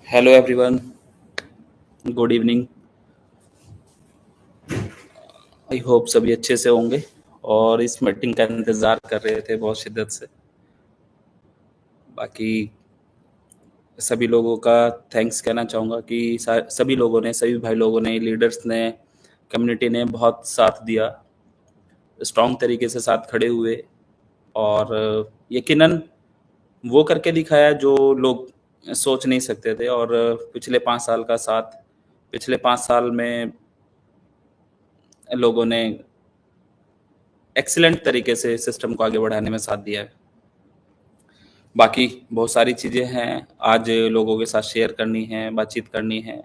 Hello everyone, good evening. I hope सभी अच्छे से होंगे और इस मीटिंग का इंतज़ार कर रहे थे बहुत शिद्दत से। बाकी सभी लोगों का थैंक्स कहना चाहूँगा कि सभी लोगों ने, सभी भाई लोगों ने, लीडर्स ने, कम्युनिटी ने बहुत साथ दिया, स्ट्रॉन्ग तरीके से साथ खड़े हुए और यकीनन वो करके दिखाया जो लोग सोच नहीं सकते थे। और पिछले 5 साल का साथ, पिछले 5 साल में लोगों ने एक्सीलेंट तरीके से सिस्टम को आगे बढ़ाने में साथ दिया है। बाकी बहुत सारी चीज़ें हैं आज लोगों के साथ शेयर करनी है, बातचीत करनी है,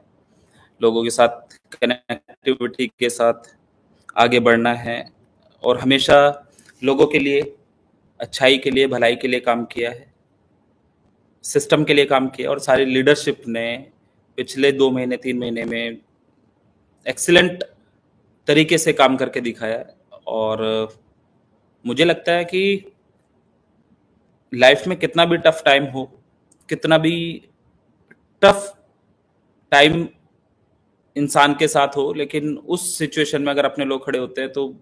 लोगों के साथ कनेक्टिविटी के साथ आगे बढ़ना है और हमेशा लोगों के लिए, अच्छाई के लिए, भलाई के लिए काम किया है, सिस्टम के लिए काम किया और सारी लीडरशिप ने पिछले 2 महीने 3 महीने में एक्सीलेंट तरीके से काम करके दिखाया है। और मुझे लगता है कि लाइफ में कितना भी टफ टाइम हो, कितना भी टफ टाइम इंसान के साथ हो, लेकिन उस सिचुएशन में अगर अपने लोग खड़े होते हैं तो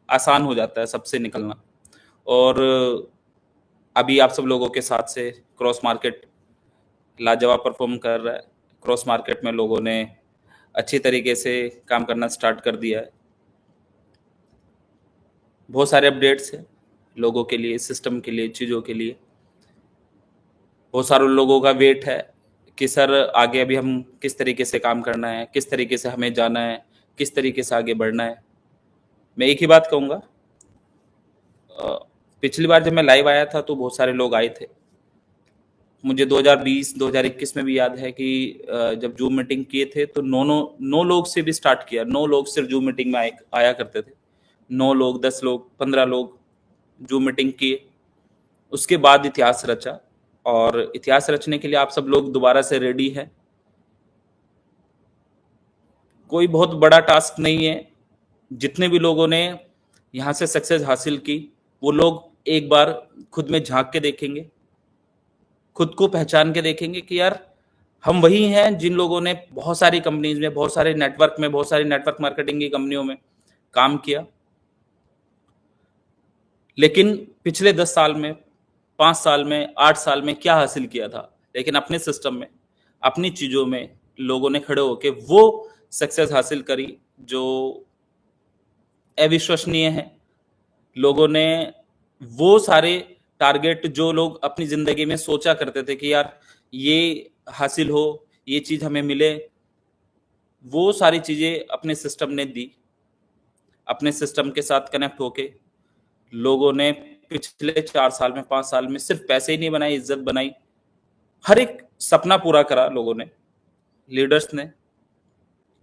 आसान हो जाता है सबसे निकलना। और अभी आप सब लोगों के साथ से क्रॉस मार्केट लाजवाब परफॉर्म कर रहा है। क्रॉस मार्केट में लोगों ने अच्छी तरीके से काम करना स्टार्ट कर दिया है। बहुत सारे अपडेट्स हैं लोगों के लिए, सिस्टम के लिए, चीज़ों के लिए। बहुत सारे लोगों का वेट है कि सर आगे अभी हम किस तरीके से काम करना है, किस तरीके से हमें जाना है, किस तरीके से आगे बढ़ना है। मैं एक ही बात कहूँगा, पिछली बार जब मैं लाइव आया था तो बहुत सारे लोग आए थे। मुझे 2020 2021 में भी याद है कि जब जूम मीटिंग किए थे तो 9 लोग से भी स्टार्ट किया। 9 लोग सिर्फ जूम मीटिंग में आया करते थे। 9 लोग, 10 लोग, 15 लोग जूम मीटिंग किए। उसके बाद इतिहास रचा और इतिहास रचने के लिए आप सब लोग दोबारा से रेडी हैं। कोई बहुत बड़ा टास्क नहीं है। जितने भी लोगों ने यहाँ से सक्सेस हासिल की वो लोग एक बार खुद में झांक के देखेंगे, खुद को पहचान के देखेंगे कि यार हम वही हैं जिन लोगों ने बहुत सारी कंपनीज में, बहुत सारे नेटवर्क में, बहुत सारी नेटवर्क मार्केटिंग की कंपनियों में काम किया, लेकिन पिछले 10 साल में, 5 साल में, 8 साल में क्या हासिल किया था। लेकिन अपने सिस्टम में, अपनी चीज़ों में लोगों ने खड़े होकर वो सक्सेस हासिल करी जो अविश्वसनीय है। लोगों ने वो सारे टारगेट जो लोग अपनी ज़िंदगी में सोचा करते थे कि यार ये हासिल हो, ये चीज़ हमें मिले, वो सारी चीज़ें अपने सिस्टम ने दी। अपने सिस्टम के साथ कनेक्ट होके लोगों ने पिछले 4 साल में, 5 साल में सिर्फ पैसे ही नहीं बनाए, इज्जत बनाई। हर एक सपना पूरा करा लोगों ने, लीडर्स ने,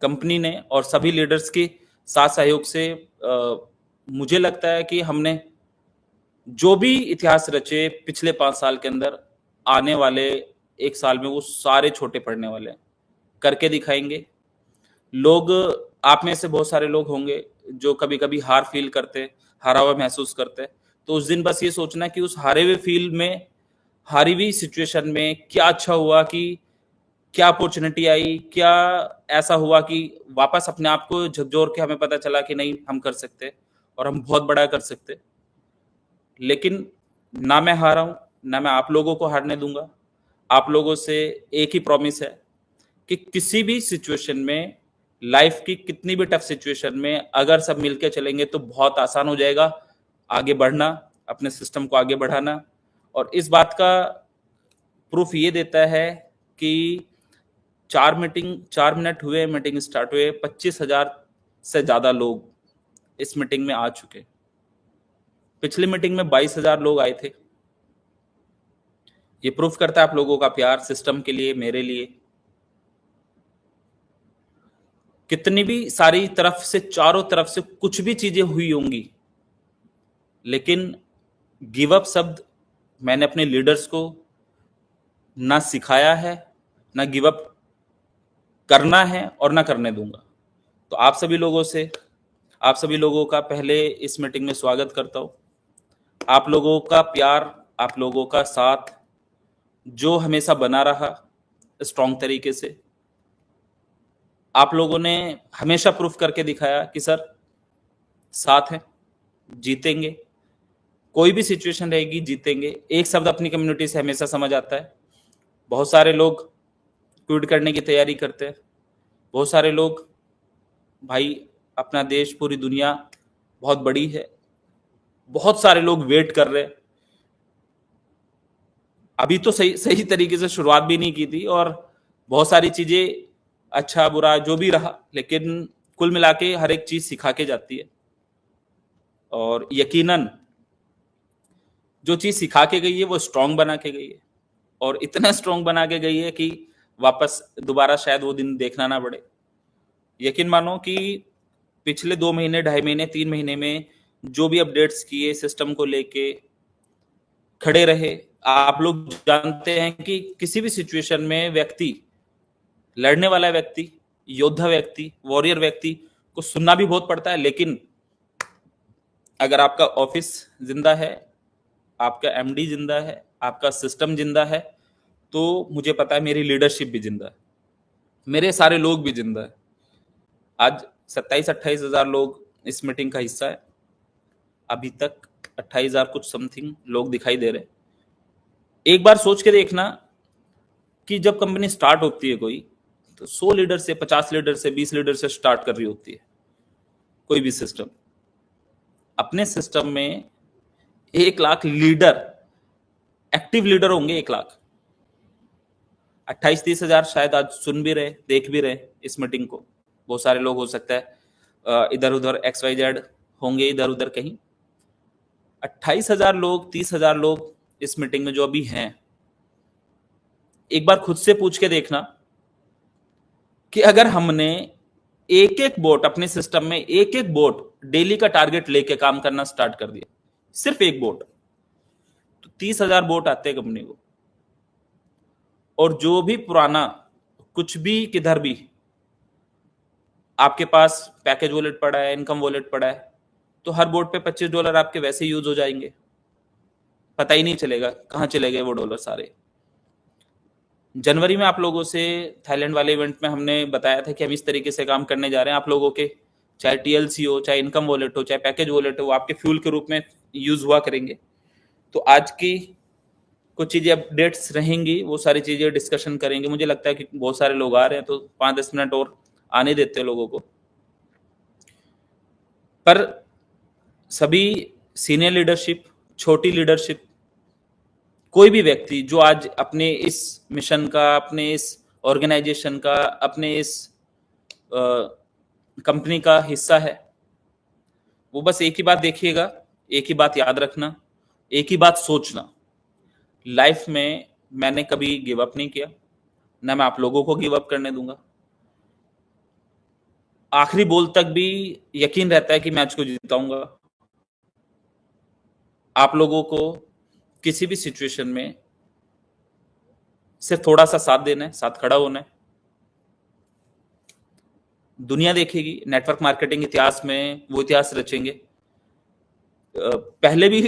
कंपनी ने और सभी लीडर्स के साथ सहयोग से मुझे लगता है कि हमने जो भी इतिहास रचे पिछले 5 साल के अंदर, आने वाले 1 साल में वो सारे छोटे पड़ने वाले हैं। करके दिखाएंगे। लोग, आप में से बहुत सारे लोग होंगे जो कभी-कभी हार फील करते, हारा हुआ महसूस करते। तो उस दिन बस ये सोचना कि उस हारे हुए फील में, हारी हुई सिचुएशन में क्या अच्छा हुआ कि क्या अपॉर्चुनिटी आई, क्या ऐसा हुआ कि वापस अपने आप को झकझोर के हमें पता चला कि नहीं हम कर सकते और हम बहुत बड़ा कर सकते। लेकिन ना मैं हारा हूँ, ना मैं आप लोगों को हारने दूंगा। आप लोगों से एक ही प्रॉमिस है कि किसी भी सिचुएशन में, लाइफ की कितनी भी टफ सिचुएशन में अगर सब मिलके चलेंगे तो बहुत आसान हो जाएगा आगे बढ़ना, अपने सिस्टम को आगे बढ़ाना। और इस बात का प्रूफ ये देता है कि 4 मिनट हुए मीटिंग स्टार्ट हुए, 25,000 से ज्यादा लोग इस मीटिंग में आ चुके। पिछली मीटिंग में 22,000 लोग आए थे। ये प्रूफ करता है आप लोगों का प्यार सिस्टम के लिए, मेरे लिए। कितनी भी सारी तरफ से, चारों तरफ से कुछ भी चीजें हुई होंगी, लेकिन गिव अप शब्द मैंने अपने लीडर्स को ना सिखाया है, ना गिव अप करना है और ना करने दूंगा। तो आप सभी लोगों से, आप सभी लोगों का पहले इस मीटिंग में स्वागत करता हूं। आप लोगों का प्यार, आप लोगों का साथ जो हमेशा बना रहा, स्ट्रॉन्ग तरीके से। आप लोगों ने हमेशा प्रूफ करके दिखाया कि सर साथ हैं, जीतेंगे, कोई भी सिचुएशन रहेगी जीतेंगे। एक शब्द अपनी कम्युनिटी से हमेशा समझ आता है। बहुत सारे लोग क्विट करने की तैयारी करते हैं, बहुत सारे लोग, भाई अपना देश, पूरी दुनिया बहुत बड़ी है, बहुत सारे लोग वेट कर रहे हैं। अभी तो सही तरीके से शुरुआत भी नहीं की थी और बहुत सारी चीजें, अच्छा बुरा जो भी रहा, लेकिन कुल मिला के हर एक चीज सिखा के जाती है। और यकीनन जो चीज सिखा के गई है वो स्ट्रांग बना के गई है, और इतना स्ट्रांग बना के गई है कि वापस दोबारा शायद वो दिन देखना ना पड़े। यकीन मानो कि पिछले 2 महीने, 2.5 महीने, 3 महीने में जो भी अपडेट्स किए सिस्टम को लेके, खड़े रहे। आप लोग जानते हैं कि किसी भी सिचुएशन में व्यक्ति, लड़ने वाला व्यक्ति, योद्धा व्यक्ति, वॉरियर व्यक्ति को सुनना भी बहुत पड़ता है, लेकिन अगर आपका ऑफिस जिंदा है, आपका एमडी जिंदा है, आपका सिस्टम जिंदा है, तो मुझे पता है मेरी लीडरशिप भी जिंदा है, मेरे सारे लोग भी जिंदा है। आज 27-28 हजार लोग इस मीटिंग का हिस्सा है। अभी तक 28,000 कुछ समथिंग लोग दिखाई दे रहे। एक बार सोच के देखना कि जब कंपनी स्टार्ट होती है कोई, तो 100 लीडर से, 50 लीडर से, 20 लीडर से स्टार्ट कर रही होती है कोई भी सिस्टम। अपने सिस्टम में 1 लाख लीडर, एक्टिव लीडर होंगे 1 लाख। 28-30 हजार शायद आज सुन भी रहे, देख भी रहे इस मीटिंग को। बहुत सारे लोग हो सकता है इधर उधर XYZ होंगे, इधर उधर कहीं। 28,000 लोग, 30,000 लोग इस मीटिंग में जो अभी हैं, एक बार खुद से पूछ के देखना कि अगर हमने एक एक बोट, अपने सिस्टम में एक एक बोट डेली का टारगेट लेके काम करना स्टार्ट कर दिया, सिर्फ एक बोट, तो 30,000 बोट आते हैं कंपनी को। और जो भी पुराना कुछ भी किधर भी आपके पास पैकेज वॉलेट पड़ा है, इनकम वॉलेट पड़ा है, तो हर बोट पे $25 आपके वैसे यूज हो जाएंगे, पता ही नहीं चलेगा कहां चले गए वो डॉलर सारे। जनवरी में आप लोगों से थाईलैंड वाले इवेंट में हमने बताया था कि हम इस तरीके से काम करने जा रहे हैं। आप लोगों के चाहे TLC हो, चाहे इनकम वॉलेट हो, चाहे पैकेज वॉलेट हो, वो आपके फ्यूल के रूप में यूज हुआ करेंगे। तो आज की कुछ चीजें अपडेट्स रहेंगी, वो सारी चीजें डिस्कशन करेंगे। मुझे लगता है कि बहुत सारे लोग आ रहे हैं, तो 5-10 मिनट और आने देते हैं लोगों को। पर सभी सीनियर लीडरशिप, छोटी लीडरशिप, कोई भी व्यक्ति जो आज अपने इस मिशन का, अपने इस ऑर्गेनाइजेशन का, अपने इस कंपनी का हिस्सा है, वो बस एक ही बात देखिएगा, एक ही बात याद रखना, एक ही बात सोचना, लाइफ में मैंने कभी गिव अप नहीं किया, ना मैं आप लोगों को गिव अप करने दूंगा। आखिरी बॉल तक भी यकीन रहता है कि मैच को जिताऊंगा। आप लोगों को किसी भी सिचुएशन में सिर्फ थोड़ा सा साथ देना है, साथ खड़ा होना है। दुनिया देखेगी, नेटवर्क मार्केटिंग इतिहास में वो इतिहास रचेंगे। पहले भी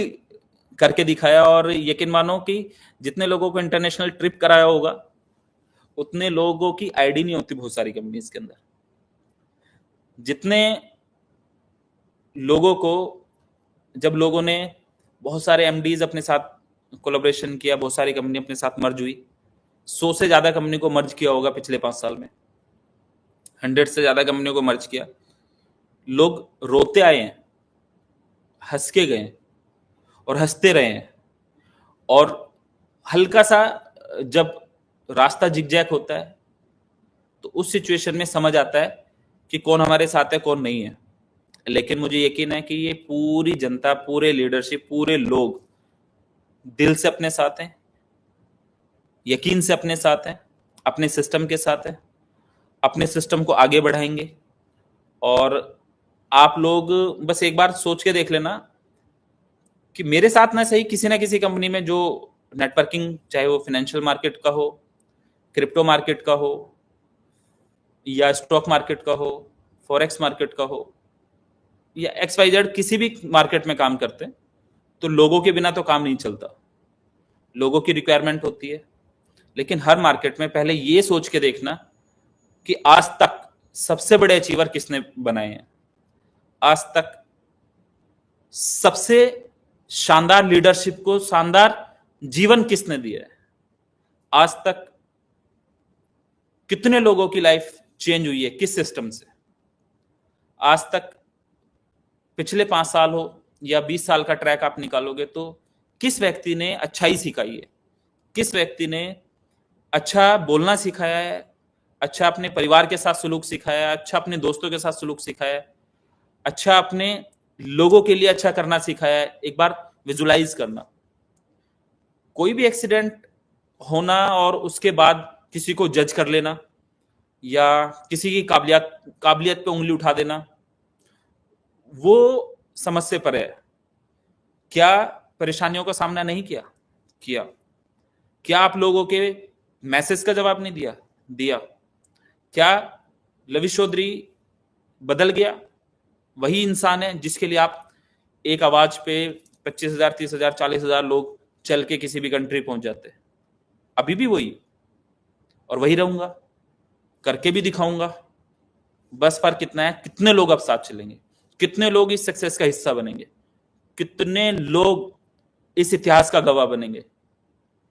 करके दिखाया, और यकीन मानो कि जितने लोगों को इंटरनेशनल ट्रिप कराया होगा, उतने लोगों की आईडी नहीं होती बहुत सारी कंपनीज के अंदर। जितने लोगों को, जब लोगों ने बहुत सारे MDs अपने साथ कोलैबोरेशन किया, बहुत सारी कंपनी अपने साथ मर्ज हुई, 100 से ज्यादा कंपनी को मर्ज किया होगा पिछले 5 साल में, 100 से ज्यादा कंपनियों को मर्ज किया। लोग रोते आए हैं, हंस के गए और हंसते रहे हैं। और हल्का सा जब रास्ता जिगजैग होता है, तो उस सिचुएशन में समझ आता है कि कौन हमारे साथ है, कौन नहीं है। लेकिन मुझे यकीन है कि ये पूरी जनता, पूरे लीडरशिप, पूरे लोग दिल से अपने साथ हैं, यकीन से अपने साथ हैं, अपने सिस्टम के साथ हैं, अपने सिस्टम को आगे बढ़ाएंगे। और आप लोग बस एक बार सोच के देख लेना कि मेरे साथ ना सही, किसी ना किसी कंपनी में जो नेटवर्किंग, चाहे वो फाइनेंशियल मार्केट का हो, क्रिप्टो मार्केट का हो, या स्टॉक मार्केट का हो, फॉरेक्स मार्केट का हो, या XYZ किसी भी मार्केट में काम करते हैं, तो लोगों के बिना तो काम नहीं चलता। लोगों की रिक्वायरमेंट होती है, लेकिन हर मार्केट में पहले ये सोच के देखना कि आज तक सबसे बड़े अचीवर किसने बनाए हैं, आज तक सबसे शानदार लीडरशिप को शानदार जीवन किसने दिया है, आज तक कितने लोगों की लाइफ चेंज हुई है किस सिस्टम से, आज तक पिछले 5 साल हो या 20 साल का ट्रैक आप निकालोगे तो किस व्यक्ति ने अच्छाई सिखाई है, किस व्यक्ति ने अच्छा बोलना सिखाया है, अच्छा अपने परिवार के साथ सलूक सिखाया है, अच्छा अपने दोस्तों के साथ सलूक सिखाया है, अच्छा अपने लोगों के लिए अच्छा करना सिखाया है। एक बार विजुलाइज करना, कोई भी एक्सीडेंट होना और उसके बाद किसी को जज कर लेना या किसी की काबिलियत पे उंगली उठा देना, वो समझ से परे है। क्या परेशानियों का सामना नहीं किया? क्या आप लोगों के मैसेज का जवाब नहीं दिया? क्या लविश चौधरी बदल गया? वही इंसान है जिसके लिए आप एक आवाज पे 25,000, 30,000, 40,000 लोग चल के किसी भी कंट्री पहुंच जाते। अभी भी वही और वही रहूंगा, करके भी दिखाऊंगा। बस फर्क कितना है, कितने लोग अब साथ चलेंगे, कितने लोग इस सक्सेस का हिस्सा बनेंगे, कितने लोग इस इतिहास का गवाह बनेंगे,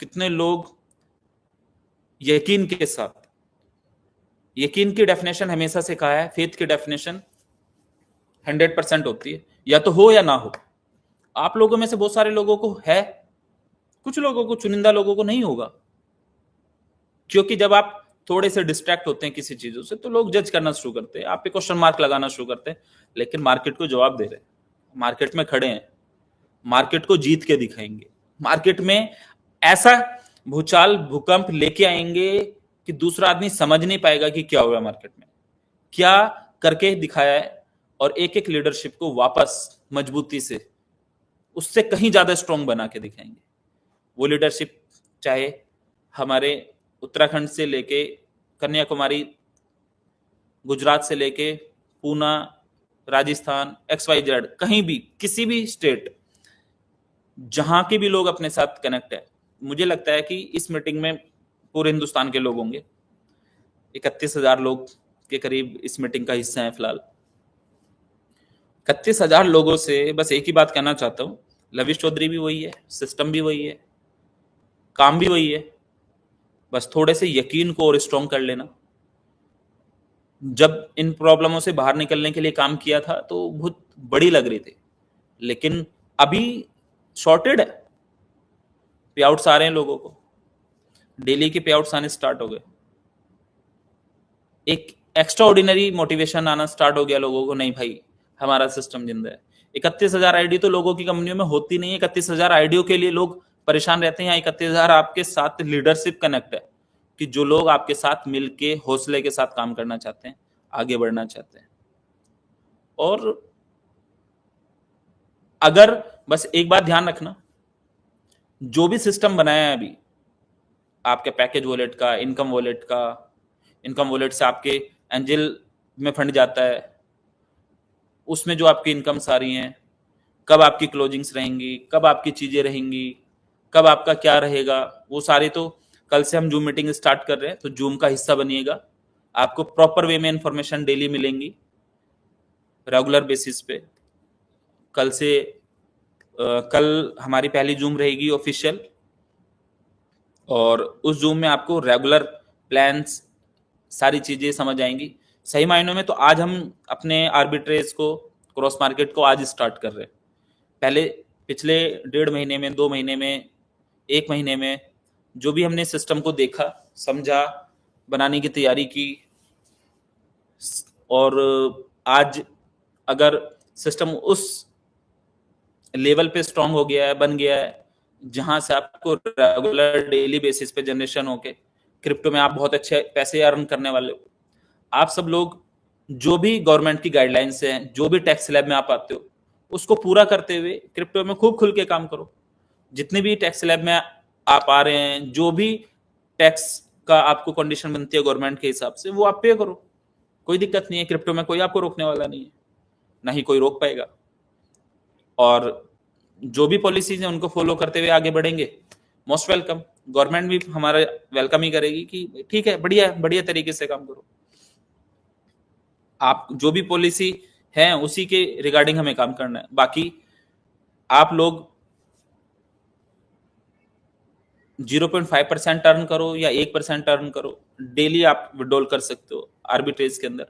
कितने लोग यकीन के साथ। यकीन की डेफिनेशन हमेशा से कहा है, फेथ की डेफिनेशन 100% होती है, या तो हो या ना हो। आप लोगों में से बहुत सारे लोगों को है, कुछ लोगों को, चुनिंदा लोगों को नहीं होगा, क्योंकि जब आप थोड़े से डिस्ट्रैक्ट होते हैं किसी चीजों से तो लोग जज करना शुरू करते हैं, आप पे क्वेश्चन मार्क लगाना शुरू करते हैं। लेकिन मार्केट को जवाब दे रहे हैं, मार्केट में खड़े हैं, मार्केट को जीत के दिखाएंगे, मार्केट में ऐसा भूचाल भूकंप लेके आएंगे कि दूसरा आदमी समझ नहीं पाएगा कि क्या हुआ मार्केट में, क्या करके दिखाया है। और एक एक लीडरशिप को वापस मजबूती से उससे कहीं ज्यादा स्ट्रॉन्ग बना के दिखाएंगे। वो लीडरशिप चाहे हमारे उत्तराखंड से लेके कन्याकुमारी, गुजरात से लेके पूना, राजस्थान, XYZ, कहीं भी किसी भी स्टेट, जहां के भी लोग अपने साथ कनेक्ट है। मुझे लगता है कि इस मीटिंग में पूरे हिंदुस्तान के लोग होंगे, 31,000 लोग के करीब इस मीटिंग का हिस्सा है फिलहाल। 31,000 लोगों से बस एक ही बात कहना चाहता हूं, लविश चौधरी भी वही है, सिस्टम भी वही है, काम भी वही है, बस थोड़े से यकीन को और स्ट्रॉन्ग कर लेना। जब इन प्रॉब्लमों से बाहर निकलने के लिए काम किया था तो बहुत बड़ी लग रही थी, लेकिन अभी शॉर्टेड है, पे आउट्स आ रहे हैं लोगों को, डेली के पे आउट्स आने स्टार्ट हो गए, एक एक्स्ट्रा ऑर्डिनरी मोटिवेशन आना स्टार्ट हो गया लोगों को, नहीं भाई हमारा सिस्टम जिंदा है। 31,000 आईडी तो लोगों की कंपनियों में होती नहीं है, 31,000 आईडियो के लिए लोग परेशान रहते हैं। 31,000 आपके साथ लीडरशिप कनेक्ट है, कि जो लोग आपके साथ मिलके हौसले के साथ काम करना चाहते हैं, आगे बढ़ना चाहते हैं। और अगर बस एक बात ध्यान रखना, जो भी सिस्टम बनाया है अभी आपके पैकेज वॉलेट का, इनकम वॉलेट का, इनकम वॉलेट से आपके एंजल में फंड जाता है, उसमें जो आपकी इनकम्स आ रही हैं, कब आपकी क्लोजिंग्स रहेंगी, कब आपकी चीजें रहेंगी, कब आपका क्या रहेगा, वो सारे तो कल से हम जूम मीटिंग स्टार्ट कर रहे हैं, तो जूम का हिस्सा बनिएगा। आपको प्रॉपर वे में इंफॉर्मेशन डेली मिलेंगी, रेगुलर बेसिस पे। कल से कल हमारी पहली जूम रहेगी ऑफिशियल, और उस जूम में आपको रेगुलर प्लान्स, सारी चीजें समझ आएंगी। सही मायनों में तो आज हम अपने आर्बिट्रेज को, क्रॉस मार्केट को आज स्टार्ट कर रहे हैं। पहले पिछले 1.5 महीने में, 2 महीने में, 1 महीने में जो भी हमने सिस्टम को देखा, समझा, बनाने की तैयारी की, और आज अगर सिस्टम उस लेवल पे स्ट्रांग हो गया है, बन गया है, जहां से आपको रेगुलर डेली बेसिस पे जनरेशन होके क्रिप्टो में आप बहुत अच्छे पैसे अर्न करने वाले हो। आप सब लोग जो भी गवर्नमेंट की गाइडलाइंस हैं, जो भी टैक्स स्लैब में आप आते हो, उसको पूरा करते हुए क्रिप्टो में खूब खुल के काम करो। जितने भी टैक्स स्लैब में आप आ रहे हैं, जो भी टैक्स का आपको कंडीशन बनती है गवर्नमेंट के हिसाब से, वो आप पे करो, कोई दिक्कत नहीं है। क्रिप्टो में कोई आपको रोकने वाला नहीं है, ना ही कोई रोक पाएगा। और जो भी पॉलिसीज हैं उनको फॉलो करते हुए आगे बढ़ेंगे मोस्ट वेलकम। गवर्नमेंट भी हमारा वेलकम ही करेगी कि ठीक है, बढ़िया बढ़िया तरीके से काम करो। आप जो भी पॉलिसी है उसी के रिगार्डिंग हमें काम करना है। बाकी आप लोग 0.5% टर्न करो या 1% टर्न करो, डेली आप विड्रॉल कर सकते हो आर्बिट्रेज के अंदर।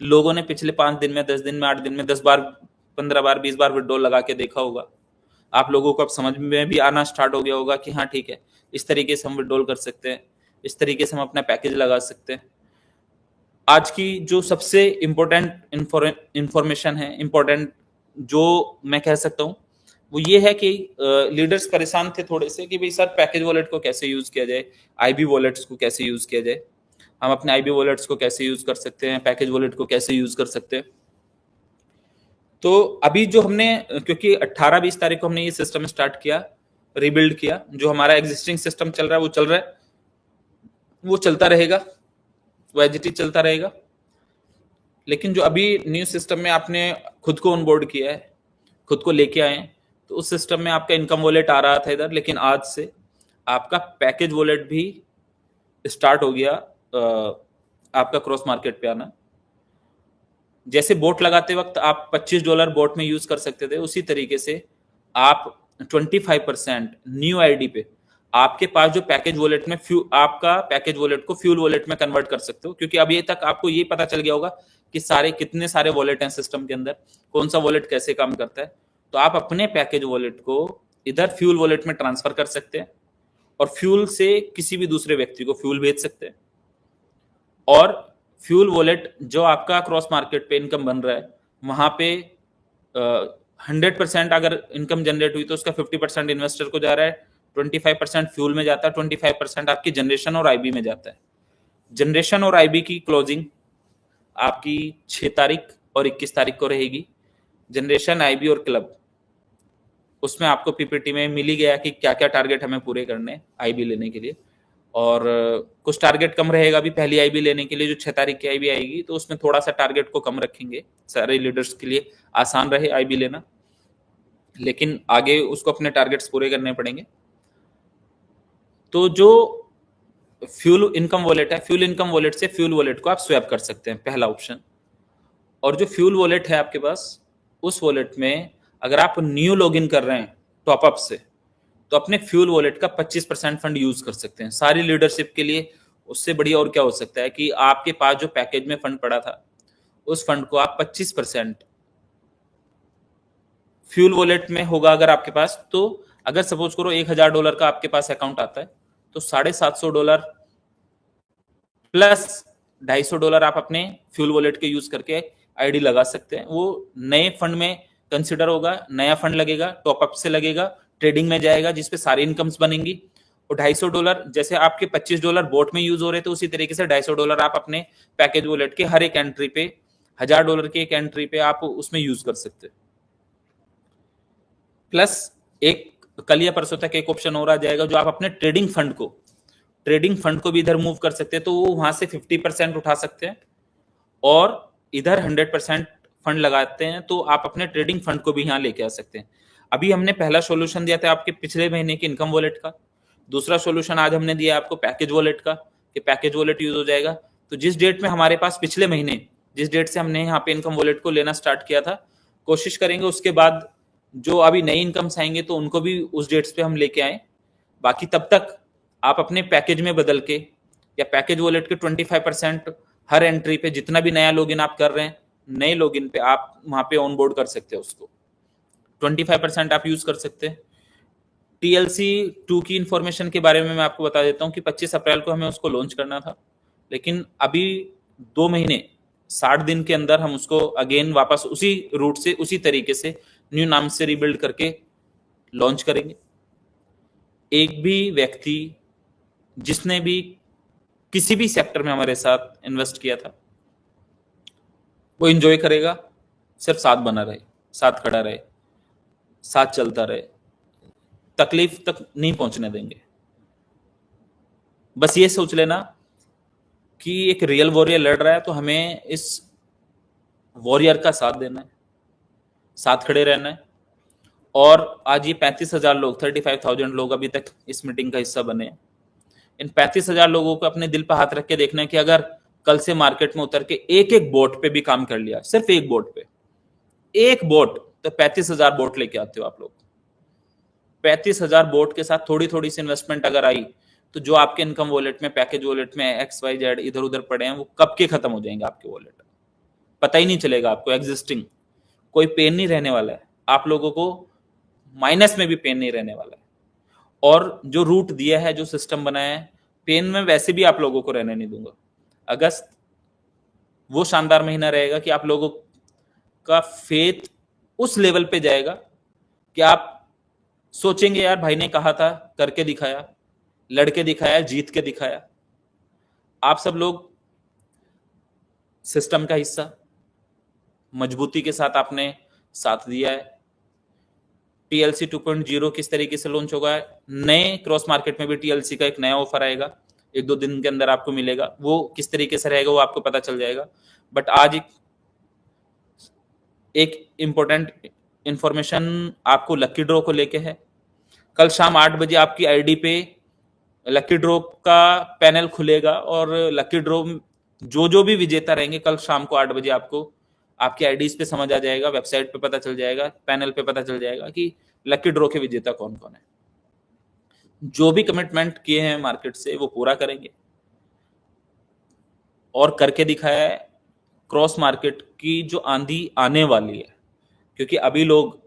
लोगों ने पिछले 5 दिन में, 10 दिन में, 8 दिन में 10 बार, 15 बार, 20 बार विड्रॉल लगा के देखा होगा। आप लोगों को अब समझ में भी आना स्टार्ट हो गया होगा कि हाँ ठीक है, इस तरीके से हम विड्रॉल कर सकते हैं, इस तरीके से हम अपना पैकेज लगा सकते हैं। आज की जो सबसे इम्पोर्टेंट इंफॉर्मेशन है, इम्पोर्टेंट जो मैं कह सकता हूँ वो ये है कि लीडर्स परेशान थे थोड़े से कि भाई सर पैकेज वॉलेट को कैसे यूज किया जाए, आईबी वॉलेट्स को कैसे यूज किया जाए, हम अपने आईबी वॉलेट्स को कैसे यूज कर सकते हैं, पैकेज वॉलेट को कैसे यूज कर सकते हैं। तो अभी जो हमने, क्योंकि 18-20 तारीख को हमने ये सिस्टम स्टार्ट किया, रिबिल्ड किया, जो हमारा एग्जिस्टिंग सिस्टम चल रहा है वो चल रहा है, वो चलता रहेगा, वो एजीटी चलता रहेगा। लेकिन जो अभी न्यू सिस्टम में आपने खुद को ऑनबोर्ड किया है, खुद को लेके आए, तो उस सिस्टम में आपका इनकम वॉलेट आ रहा था इधर, लेकिन आज से आपका पैकेज वॉलेट भी स्टार्ट हो गया आपका क्रॉस मार्केट पे आना। जैसे बोट लगाते वक्त आप $25 बोट में यूज कर सकते थे, उसी तरीके से आप 25% न्यू आईडी पे आपके पास जो पैकेज वॉलेट में आपका पैकेज वॉलेट को फ्यूल वॉलेट में कन्वर्ट कर सकते हो। क्योंकि अभी तक आपको ये पता चल गया होगा कि कितने सारे वॉलेट हैं सिस्टम के अंदर, कौन सा वॉलेट कैसे काम करता है। तो आप अपने पैकेज वॉलेट को इधर फ्यूल वॉलेट में ट्रांसफर कर सकते हैं और फ्यूल से किसी भी दूसरे व्यक्ति को फ्यूल भेज सकते हैं। और फ्यूल वॉलेट जो आपका क्रॉस मार्केट पे इनकम बन रहा है, वहां पे 100% अगर इनकम जनरेट हुई तो उसका 50% इन्वेस्टर को जा रहा है, 25% फ्यूल में जाता है, 25% आपकी जनरेशन और आईबी में जाता है। जनरेशन और आईबी की क्लोजिंग आपकी 6 तारीख और 21 तारीख को रहेगी। जनरेशन, आईबी और क्लब, उसमें आपको पीपीटी में मिल ही गया कि क्या क्या टारगेट हमें पूरे करने हैं आईबी लेने के लिए। और कुछ टारगेट कम रहेगा अभी पहली आईबी लेने के लिए, जो 6 तारीख की आईबी आएगी, तो उसमें थोड़ा सा टारगेट को कम रखेंगे, सारे लीडर्स के लिए आसान रहे आईबी लेना, लेकिन आगे उसको अपने टारगेट्स पूरे करने पड़ेंगे। तो जो फ्यूल इनकम वॉलेट है, फ्यूल इनकम वॉलेट से फ्यूल वॉलेट को आप स्वैप कर सकते हैं, पहला ऑप्शन। और जो फ्यूल वॉलेट है आपके पास, उस वॉलेट में अगर आप न्यू लॉगिन कर रहे हैं टॉपअप से, तो अपने फ्यूल वॉलेट का 25% फंड यूज कर सकते हैं सारी लीडरशिप के लिए। उससे बढ़िया और क्या हो सकता है कि आपके पास जो पैकेज में फंड पड़ा था, उस फंड को आप 25% फ्यूल वॉलेट में होगा अगर आपके पास। तो अगर सपोज करो $1000 का आपके पास अकाउंट आता है, तो $750 प्लस $250 आप अपने फ्यूल वॉलेट के यूज करके आईडी लगा सकते हैं। वो नए फंड में कंसिडर होगा, नया फंड लगेगा, टॉपअप से लगेगा, ट्रेडिंग में जाएगा, जिसपे सारी इनकम्स बनेंगी। और $250 जैसे आपके $25 बोट में यूज हो रहे थे, उसी तरीके से $250 आप अपने पैकेज वॉलेट के हर एक एंट्री पे, $1000 की एक एंट्री पे आप उसमें यूज कर सकते हैं। प्लस एक कल या परसों तक एक ऑप्शन और आ जाएगा, जो आप अपने ट्रेडिंग फंड को भी इधर मूव कर सकते हैं। तो वो वहां से 50% उठा सकते हैं और इधर 100% फंड लगाते हैं, तो आप अपने ट्रेडिंग फंड को भी यहाँ लेके आ सकते हैं। अभी हमने पहला सॉल्यूशन दिया था आपके पिछले महीने के इनकम वॉलेट का, दूसरा सॉल्यूशन आज हमने दिया आपको पैकेज वॉलेट का, कि पैकेज वॉलेट यूज हो जाएगा। तो जिस डेट में हमारे पास पिछले महीने, जिस डेट से हमने यहाँ पे इनकम वॉलेट को लेना स्टार्ट किया था, कोशिश करेंगे उसके बाद जो अभी नई इनकम्स आएंगे तो उनको भी उस डेट्स पे हम लेके आए। बाकी तब तक आप अपने पैकेज में बदल के या पैकेज वॉलेट के 25% हर एंट्री पे, जितना भी नया लॉगिन आप कर रहे हैं, नए लॉगिन पे आप वहां पे ऑन बोर्ड कर सकते हैं, उसको 25% आप यूज कर सकते हैं। TLC 2 की इंफॉर्मेशन के बारे में मैं आपको बता देता हूँ कि 25 अप्रैल को हमें उसको लॉन्च करना था, लेकिन अभी 2 महीने 60 दिन के अंदर हम उसको अगेन वापस उसी रूट से, उसी तरीके से, न्यू नाम से रिबिल्ड करके लॉन्च करेंगे। एक भी व्यक्ति जिसने भी किसी भी सेक्टर में हमारे साथ इन्वेस्ट किया था, वो एंजॉय करेगा, सिर्फ साथ बना रहे, साथ खड़ा रहे, साथ चलता रहे, तकलीफ तक नहीं पहुंचने देंगे। बस ये सोच लेना कि एक रियल वॉरियर लड़ रहा है, तो हमें इस वॉरियर का साथ देना है, साथ खड़े रहना है। और आज ये 35,000 लोग, 35,000 लोग अभी तक इस मीटिंग का हिस्सा बने हैं। इन 35,000 लोगों को अपने दिल पर हाथ रख के देखना है कि अगर कल से मार्केट में उतर के एक एक बोट पे भी काम कर लिया, सिर्फ एक बोट पे, एक बोट, तो 35,000 बोट लेके आते हो आप लोग। 35,000 बोट के साथ थोड़ी थोड़ी सी इन्वेस्टमेंट अगर आई, तो जो आपके इनकम वॉलेट में, पैकेज वॉलेट में XYZ इधर उधर पड़े हैं, वो कब के खत्म हो जाएंगे आपके वॉलेट, पता ही नहीं चलेगा आपको। एग्जिस्टिंग कोई पेन नहीं रहने वाला है आप लोगों को, माइनस में भी पेन नहीं रहने वाला है। और जो रूट दिया है, जो सिस्टम बनाया है, पेन में वैसे भी आप लोगों को रहने नहीं दूंगा। अगस्त वो शानदार महीना रहेगा कि आप लोगों का फेथ उस लेवल पे जाएगा कि आप सोचेंगे यार भाई ने कहा था, करके दिखाया, लड़के दिखाया, जीत के दिखाया। आप सब लोग सिस्टम का हिस्सा, मजबूती के साथ आपने साथ दिया है। TLC 2.0 किस तरीके से लॉन्च होगा, नए क्रॉस मार्केट में भी TLC का एक नया ऑफर आएगा, 1-2 दिन के अंदर आपको मिलेगा। वो किस तरीके से रहेगा वो आपको पता चल जाएगा। बट आज एक इंपॉर्टेंट इंफॉर्मेशन आपको लकी ड्रॉ को लेके है। कल शाम 8 बजे आपकी आईडी पे लकी ड्रॉ का पैनल खुलेगा और लकी ड्रॉ जो भी विजेता रहेंगे, कल शाम को 8 बजे आपको आपकी आईडीज पे समझ आ जाएगा, वेबसाइट पे पता चल जाएगा, पैनल पे पता चल जाएगा कि लकी ड्रॉ के विजेता कौन कौन है। जो भी कमिटमेंट किए हैं मार्केट से वो पूरा करेंगे और करके दिखाया है। क्रॉस मार्केट की जो आंधी आने वाली है, क्योंकि अभी लोग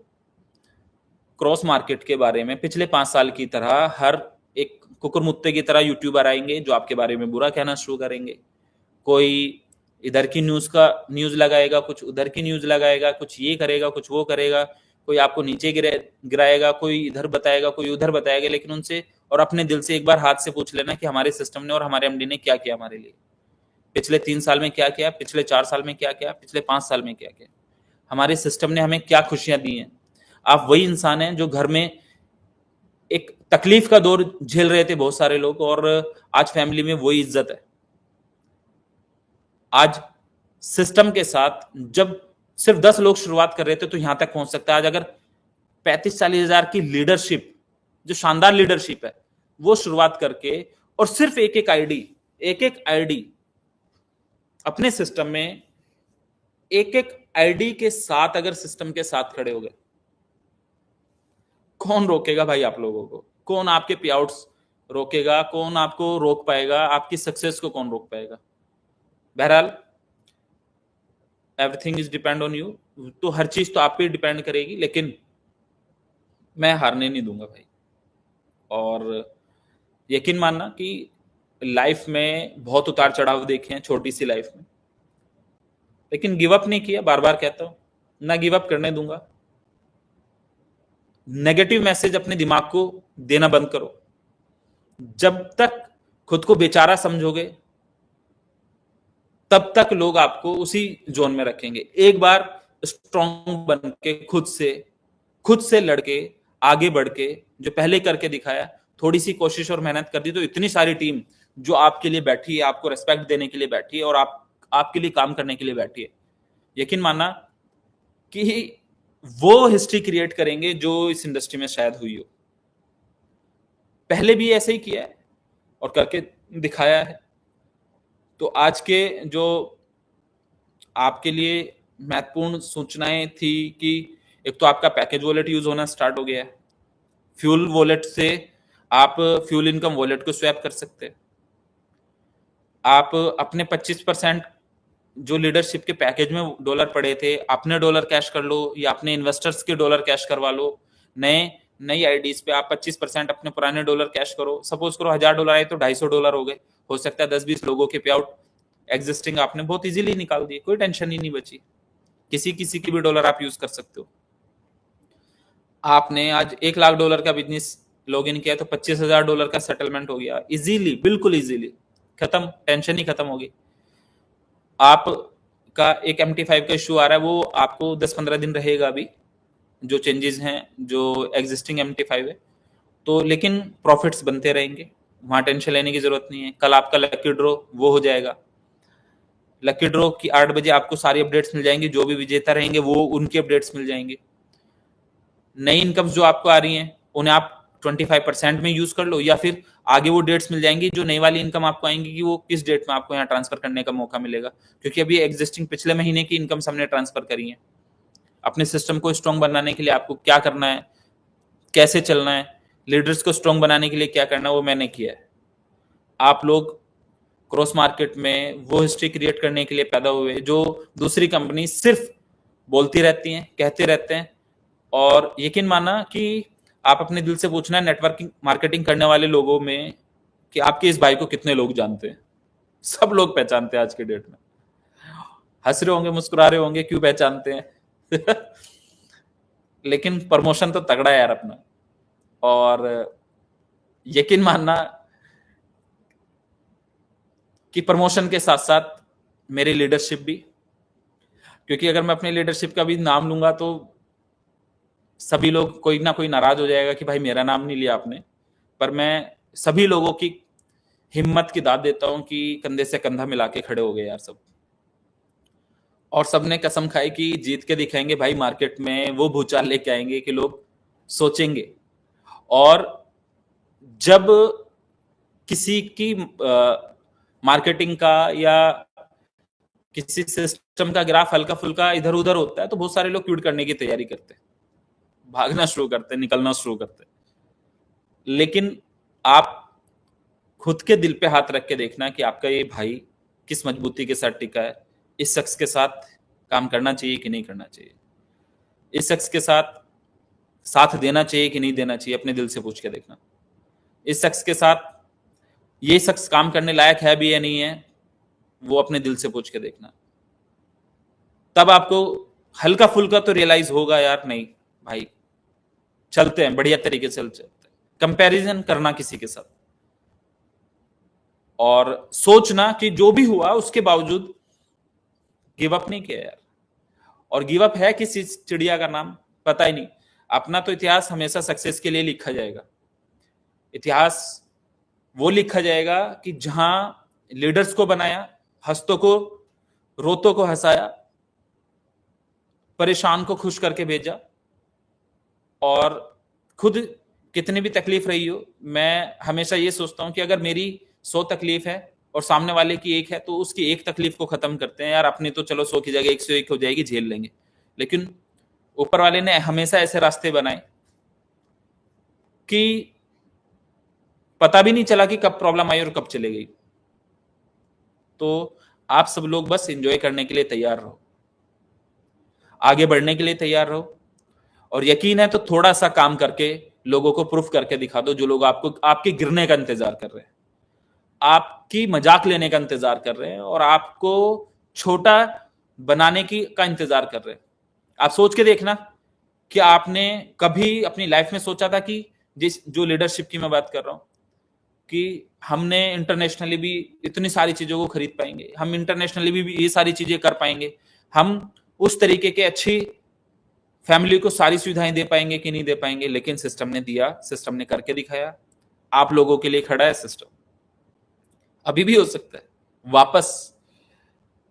क्रॉस मार्केट के बारे में पिछले 5 साल की तरह हर एक कुकुरमुत्ते की तरह यूट्यूबर आएंगे जो आपके बारे में बुरा कहना शुरू करेंगे। कोई इधर की न्यूज लगाएगा, कुछ उधर की न्यूज लगाएगा, कुछ ये करेगा, कुछ वो करेगा, कोई आपको नीचे गिराएगा, कोई इधर बताएगा, कोई उधर बताएगा। लेकिन उनसे और अपने दिल से एक बार हाथ से पूछ लेना कि हमारे सिस्टम ने और हमारे MD ने क्या किया हमारे लिए, पिछले 3 साल में क्या किया, पिछले 4 साल में क्या किया, पिछले 5 साल में क्या किया, हमारे सिस्टम ने हमें क्या खुशियां दी हैं। आप वही इंसान हैं जो घर में एक तकलीफ का दौर झेल रहे थे बहुत सारे लोग, और आज फैमिली में वही इज्जत है। आज सिस्टम के साथ जब सिर्फ 10 लोग शुरुआत कर रहे थे तो यहां तक पहुंच सकता है। आज अगर 35-40 हजार की लीडरशिप, जो शानदार लीडरशिप है, वो शुरुआत करके और सिर्फ एक एक आईडी अपने सिस्टम में, एक एक आईडी के साथ अगर सिस्टम के साथ खड़े हो गए, कौन रोकेगा भाई आप लोगों को? कौन आपके पे आउट्स रोकेगा? कौन आपको रोक पाएगा? आपकी सक्सेस को कौन रोक पाएगा? बहरहाल everything is depend on you. तो हर चीज तो आप पे डिपेंड करेगी, लेकिन मैं हारने नहीं दूंगा भाई। और यकीन मानना कि लाइफ में बहुत उतार चढ़ाव देखे हैं, छोटी सी लाइफ में, लेकिन गिव अप नहीं किया। बार बार कहता हूं, ना गिव अप करने दूंगा। नेगेटिव मैसेज अपने दिमाग को देना बंद करो। जब तक खुद को बेचारा समझोगे तब तक लोग आपको उसी जोन में रखेंगे। एक बार स्ट्रॉन्ग बन के खुद से लड़के आगे बढ़ के जो पहले करके दिखाया, थोड़ी सी कोशिश और मेहनत कर दी, तो इतनी सारी टीम जो आपके लिए बैठी है, आपको रेस्पेक्ट देने के लिए बैठी है और आपके लिए काम करने के लिए बैठी है, यकीन मानना कि वो हिस्ट्री क्रिएट करेंगे जो इस इंडस्ट्री में शायद हुई हो। पहले भी ऐसे ही किया है और करके दिखाया है। तो आज के जो आपके लिए महत्वपूर्ण सूचनाएं थी कि एक तो आपका पैकेज वॉलेट यूज होना स्टार्ट हो गया है। फ्यूल वॉलेट से आप फ्यूल इनकम वॉलेट को स्वैप कर सकते हैं। आप अपने 25% जो लीडरशिप के पैकेज में डॉलर पड़े थे, अपने डॉलर कैश कर लो या अपने इन्वेस्टर्स के डॉलर कैश करवा लो। नई आईडीज पे आप 25% अपने पुराने डॉलर कैश करो। सपोज करो $1000 आए तो $250 हो गए। हो सकता है 10-20 लोगों के पे आउट एग्जिस्टिंग आपने बहुत इजीली निकाल दिए, कोई टेंशन ही नहीं बची। किसी की भी डॉलर आप यूज कर सकते हो। आपने आज $1 लाख का बिजनेस लॉग इन किया तो $25,000 का सेटलमेंट हो गया इजीली, बिल्कुल इजीली, खत्म, टेंशन ही खत्म होगी। आपका एक MT5 का इशू आ रहा है, वो आपको 10-15 दिन रहेगा अभी, जो चेंजेस हैं, जो एग्जिस्टिंग MT5 है तो, लेकिन प्रॉफिट्स बनते रहेंगे, वहां टेंशन लेने की जरूरत नहीं है। कल आपका लकी ड्रॉ वो हो जाएगा। लकी ड्रॉ की 8 बजे आपको सारी अपडेट्स मिल जाएंगी, जो भी विजेता रहेंगे वो उनकी अपडेट्स मिल जाएंगे। नई इनकम्स जो आपको आ रही हैं उन्हें आप 25% में यूज कर लो, या फिर आगे वो डेट्स मिल जाएंगी जो नई वाली इनकम आपको आएंगी कि वो किस डेट में आपको यहाँ ट्रांसफर करने का मौका मिलेगा, क्योंकि अभी एग्जिस्टिंग पिछले महीने की इनकम हमने ट्रांसफर करी है। अपने सिस्टम को स्ट्रॉन्ग बनाने के लिए आपको क्या करना है, कैसे चलना है, लीडर्स को स्ट्रॉन्ग बनाने के लिए क्या करना है, वो मैंने किया है। आप लोग क्रॉस मार्केट में वो हिस्ट्री क्रिएट करने के लिए पैदा हुए जो दूसरी कंपनी सिर्फ बोलती रहती हैं, कहते रहते हैं। और यकीन माना कि आप अपने दिल से पूछना है नेटवर्किंग मार्केटिंग करने वाले लोगों में कि आपके इस भाई को कितने लोग जानते हैं। सब लोग पहचानते हैं आज के डेट में। हंस रहे होंगे, मुस्कुरा रहे होंगे, क्यों पहचानते हैं? लेकिन प्रमोशन तो तगड़ा है यार अपना। और यकीन मानना कि प्रमोशन के साथ साथ मेरी लीडरशिप भी, क्योंकि अगर मैं अपनी लीडरशिप का भी नाम लूंगा तो सभी लोग, कोई ना कोई नाराज हो जाएगा कि भाई मेरा नाम नहीं लिया आपने। पर मैं सभी लोगों की हिम्मत की दाद देता हूं कि कंधे से कंधा मिला के खड़े हो गए यार सब। और सबने कसम खाई कि जीत के दिखाएंगे भाई, मार्केट में वो भूचाल लेके आएंगे कि लोग सोचेंगे। और जब किसी की मार्केटिंग का या किसी सिस्टम का ग्राफ हल्का फुल्का इधर उधर होता है तो बहुत सारे लोग क्विट करने की तैयारी करते हैं, भागना शुरू करते हैं, निकलना शुरू करते हैं। लेकिन आप खुद के दिल पे हाथ रख के देखना कि आपका ये भाई किस मजबूती के साथ टिका है। इस शख्स के साथ काम करना चाहिए कि नहीं करना चाहिए, इस शख्स के साथ देना चाहिए कि नहीं देना चाहिए, अपने दिल से पूछ के देखना। इस शख्स के साथ ये शख्स काम करने लायक है भी या नहीं है, वो अपने दिल से पूछ के देखना। तब आपको हल्का फुल्का तो रियलाइज होगा यार, नहीं भाई चलते हैं, बढ़िया तरीके से चलते हैं। कंपैरिजन करना किसी के साथ और सोचना कि जो भी हुआ उसके बावजूद गिव अप नहीं किया यार। और गिव अप है किसी चिड़िया का नाम पता ही नहीं। अपना तो इतिहास हमेशा सक्सेस के लिए लिखा जाएगा। इतिहास वो लिखा जाएगा कि जहां लीडर्स को बनाया, हंसतों को रोतों को हंसाया, परेशान को खुश करके भेजा। और खुद कितनी भी तकलीफ रही हो, मैं हमेशा ये सोचता हूं कि अगर मेरी 100 तकलीफ है और सामने वाले की एक है तो उसकी एक तकलीफ को खत्म करते हैं यार। अपनी तो चलो 100 की जगह 101 हो जाएगी, झेल लेंगे। लेकिन ऊपर वाले ने हमेशा ऐसे रास्ते बनाए कि पता भी नहीं चला कि कब प्रॉब्लम आई और कब चले गई। तो आप सब लोग बस एंजॉय करने के लिए तैयार रहो, आगे बढ़ने के लिए तैयार रहो। और यकीन है तो थोड़ा सा काम करके लोगों को प्रूफ करके दिखा दो, जो लोग आपको आपके गिरने का इंतजार कर रहे हैं, आपकी मजाक लेने का इंतजार कर रहे हैं और आपको छोटा बनाने की का इंतजार कर रहे हैं। आप सोच के देखना कि आपने कभी अपनी लाइफ में सोचा था कि जो लीडरशिप की मैं बात कर रहा हूं कि हमने इंटरनेशनली भी इतनी सारी चीजों को खरीद पाएंगे, हम इंटरनेशनली भी ये सारी चीजें कर पाएंगे, हम उस तरीके के अच्छी फैमिली को सारी सुविधाएं दे पाएंगे कि नहीं दे पाएंगे। लेकिन सिस्टम ने दिया, सिस्टम ने करके दिखाया। आप लोगों के लिए खड़ा है सिस्टम, अभी भी हो सकता है वापस।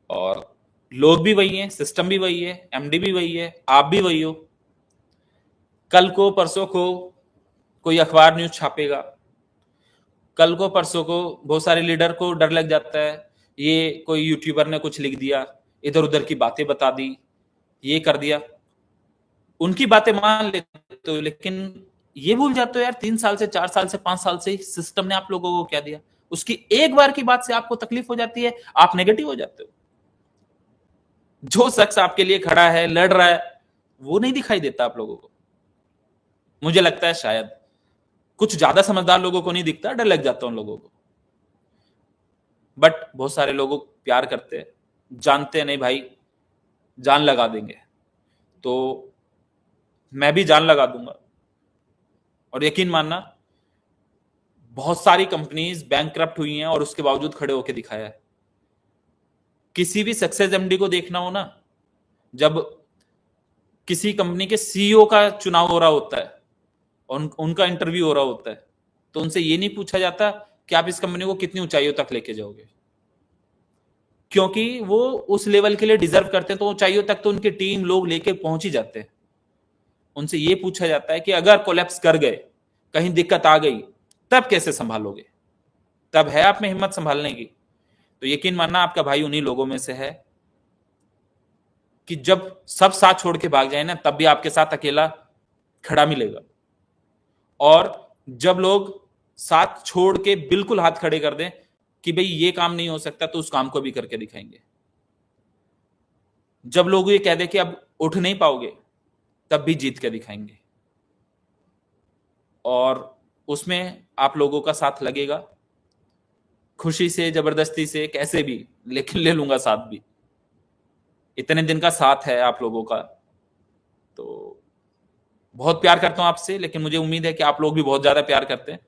और लोग भी वही हैं, सिस्टम भी वही है, एमडी भी वही है, आप भी वही हो। कल को परसों को कोई अखबार न्यूज छापेगा, कल को परसों को बहुत सारे लीडर को डर लग जाता है, ये कोई यूट्यूबर ने कुछ लिख दिया, इधर उधर की बातें बता दी, ये कर दिया, उनकी बातें मान लेते हो। लेकिन ये भूल जाते हो यार 3 साल से 4 साल से 5 साल से सिस्टम ने आप लोगों को क्या दिया। उसकी एक बार की बात से आपको तकलीफ हो जाती है, आप नेगेटिव हो जाते हो। जो शख्स आपके लिए खड़ा है, लड़ रहा है, वो नहीं दिखाई देता आप लोगों को। मुझे लगता है शायद कुछ ज्यादा समझदार लोगों को नहीं दिखता, डर लग जाता उन लोगों को। बट बहुत सारे लोग प्यार करते हैं, जानते हैं नहीं भाई जान लगा देंगे, तो मैं भी जान लगा दूंगा। और यकीन मानना बहुत सारी कंपनीज बैंकक्रप्ट हुई हैं और उसके बावजूद खड़े होकर दिखाया है। किसी भी सक्सेस एमडी को देखना हो ना, जब किसी कंपनी के सीईओ का चुनाव हो रहा होता है, उनका इंटरव्यू हो रहा होता है, तो उनसे ये नहीं पूछा जाता कि आप इस कंपनी को कितनी ऊंचाइयों तक लेके जाओगे, क्योंकि वो उस लेवल के लिए डिजर्व करते हैं। तो ऊंचाइयों तक तो उनकी टीम लोग लेके पहुंच ही जाते हैं। उनसे ये पूछा जाता है कि अगर कोलैप्स कर गए, कहीं दिक्कत आ गई, तब कैसे संभालोगे? तब है आप में हिम्मत संभालने की? तो यकीन मानना आपका भाई उन्हीं लोगों में से है कि जब सब साथ छोड़ के भाग जाए ना, तब भी आपके साथ अकेला खड़ा मिलेगा। और जब लोग साथ छोड़ के बिल्कुल हाथ खड़े कर दें कि भाई ये काम नहीं हो सकता, तो उस काम को भी करके दिखाएंगे। जब लोग ये कह दे कि अब उठ नहीं पाओगे, तब भी जीत के दिखाएंगे। और उसमें आप लोगों का साथ लगेगा, खुशी से, जबरदस्ती से, कैसे भी, लेकिन ले लूंगा साथ भी। इतने दिन का साथ है आप लोगों का, तो बहुत प्यार करता हूं आपसे, लेकिन मुझे उम्मीद है कि आप लोग भी बहुत ज्यादा प्यार करते हैं,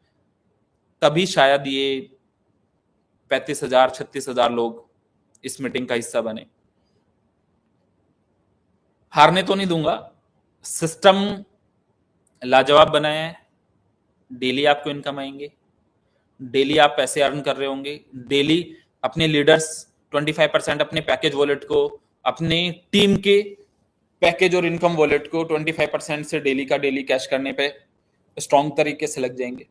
तभी शायद ये 35,000 36,000 लोग इस मीटिंग का हिस्सा बने। हारने तो नहीं दूंगा। सिस्टम लाजवाब बनाया है, डेली आपको इनकम आएंगे, डेली आप पैसे अर्न कर रहे होंगे, डेली अपने लीडर्स 25% अपने पैकेज वॉलेट को, अपने टीम के पैकेज और इनकम वॉलेट को 25% से डेली का डेली कैश करने पे स्ट्रॉन्ग तरीके से लग जाएंगे।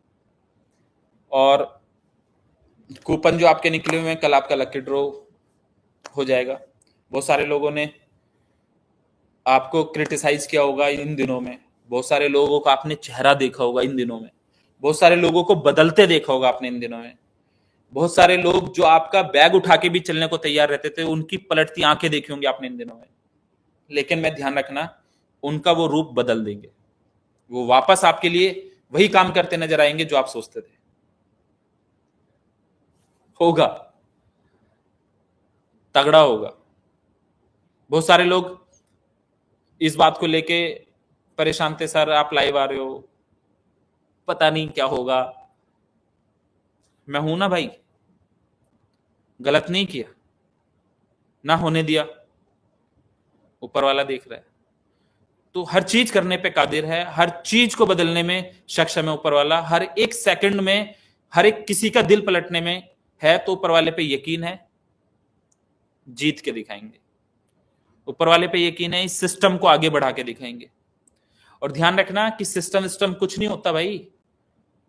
और कूपन जो आपके निकले हुए हैं, कल आपका लकी ड्रॉ हो जाएगा। बहुत सारे लोगों ने आपको क्रिटिसाइज किया होगा इन दिनों में, बहुत सारे लोगों का आपने चेहरा देखा होगा इन दिनों में, बहुत सारे लोगों को बदलते देखा होगा आपने इन दिनों में। बहुत सारे लोग जो आपका बैग उठा के भी चलने को तैयार रहते थे, उनकी पलटती आंखें देखी होंगी आपने इन दिनों में। लेकिन मैं ध्यान रखना, उनका वो रूप बदल देंगे, वो वापस आपके लिए वही काम करते नजर आएंगे जो आप सोचते थे। होगा, तगड़ा होगा। बहुत सारे लोग इस बात को लेके परेशान थे, सर आप लाइव आ रहे हो, पता नहीं क्या होगा। मैं हूं ना भाई, गलत नहीं किया ना, होने दिया, ऊपर वाला देख रहा है। तो हर चीज करने पे कादिर है, हर चीज को बदलने में सक्षम है ऊपर वाला, हर एक सेकंड में, हर एक किसी का दिल पलटने में है। तो ऊपर वाले पे यकीन है, जीत के दिखाएंगे। ऊपर वाले पे यकीन है, इस सिस्टम को आगे बढ़ा के दिखाएंगे। और ध्यान रखना कि सिस्टम कुछ नहीं होता भाई।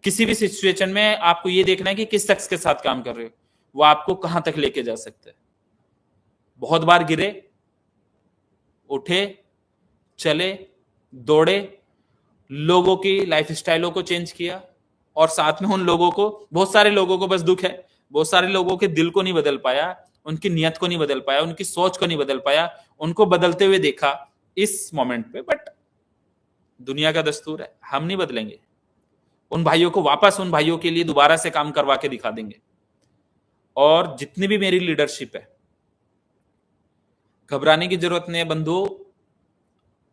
किसी भी सिचुएशन में आपको ये देखना है कि किस शख्स के साथ काम कर रहे हो, वो आपको कहां तक लेके जा सकता है। बहुत बार गिरे, उठे, चले, दौड़े, लोगों की लाइफ स्टाइलों को चेंज किया, और साथ में उन लोगों को, बहुत सारे लोगों को बस दुख है, बहुत सारे लोगों के दिल को नहीं बदल पाया, उनकी नियत को नहीं बदल पाया, उनकी सोच को नहीं बदल पाया, उनको बदलते हुए देखा इस मोमेंट पे। बट दुनिया का दस्तूर है, हम नहीं बदलेंगे। उन भाइयों को वापस, उन भाइयों के लिए दोबारा से काम करवा के दिखा देंगे। और जितनी भी मेरी लीडरशिप है, घबराने की जरूरत नहीं है बंधु,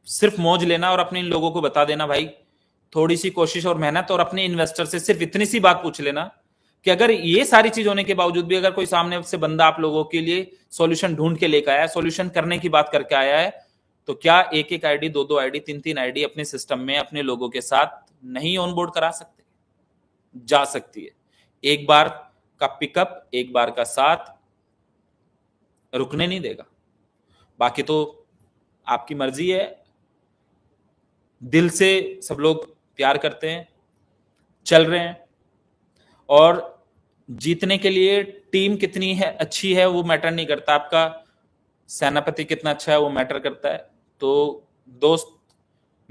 सिर्फ मौज लेना और अपने इन लोगों को बता देना भाई, थोड़ी सी कोशिश और मेहनत, और अपने इन्वेस्टर से सिर्फ इतनी सी बात पूछ लेना कि अगर ये सारी चीज होने के बावजूद भी अगर कोई सामने से बंदा आप लोगों के लिए सॉल्यूशन ढूंढ के लेकर आया है, सॉल्यूशन करने की बात करके आया है, तो क्या एक एक आईडी, दो दो आईडी, तीन तीन आईडी अपने सिस्टम में अपने लोगों के साथ नहीं ऑनबोर्ड करा सकते? जा सकती है। एक बार का पिकअप, एक बार का साथ रुकने नहीं देगा। बाकी तो आपकी मर्जी है। दिल से सब लोग प्यार करते हैं, चल रहे हैं, और जीतने के लिए टीम कितनी है, अच्छी है, वो मैटर नहीं करता, आपका सेनापति कितना अच्छा है वो मैटर करता है। तो दोस्त,